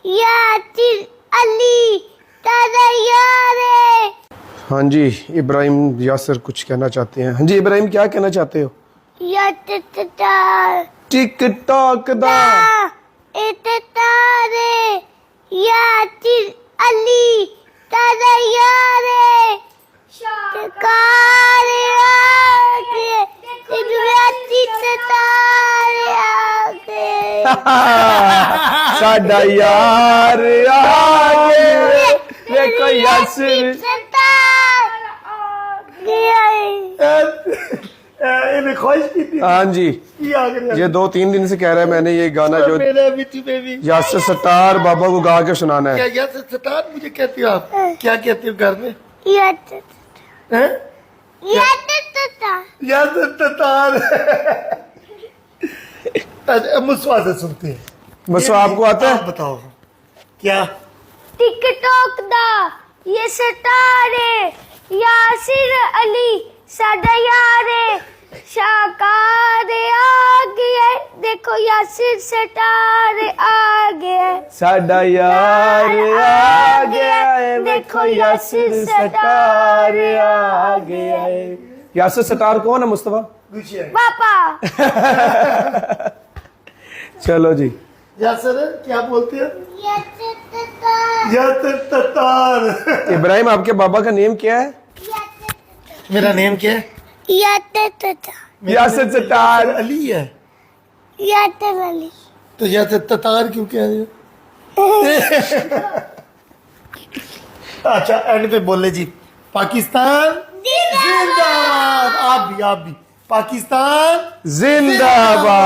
यासिर अली तैयार है। हाँ जी, इब्राहिम यासिर कुछ कहना चाहते हैं। हाँ जी इब्राहिम, क्या कहना चाहते हो? टिकटॉक दा इत्तारे यासिर अली तैयार है। कार आगे सितारे आगे साडा यार आगे देखो यासिर। इन्हें ख्वाहिश की थी। हाँ जी, ये ये 2-3 दिन से कह रहा है मैंने ये गाना जो मेरे बिच में भी यासिर सत्तार बाबा को गा के सुनाना है। क्या यासिर सत्तार मुझे कहती हो आप? क्या कहती हो घर में? हैं? यासिर सत्तार। अच्छा, मुस्वा से सुनते हैं। बस आपको आता आप है? बताओ क्या? टिकटॉक दा ये सितारे यासिर अली साडा यार है। शाकार आगे देखो यासिर सितारे आगे साडा यार आगे देखो यासिर सत्तार आगे। यासिर सत्तार कौन है मुस्तफा? पापा। चलो जी, यासिर क्या बोलती है? यासिर सत्तार। इब्राहिम आपके बाबा का नेम क्या है? मेरा नेम क्या है? यासिर सत्तार अली है। यासिर अली। तो यासिर सत्तार क्यों कह रहे हो? अच्छा एंड पे बोले जी पाकिस्तान जिंदाबाद। आप भी पाकिस्तान जिंदाबाद।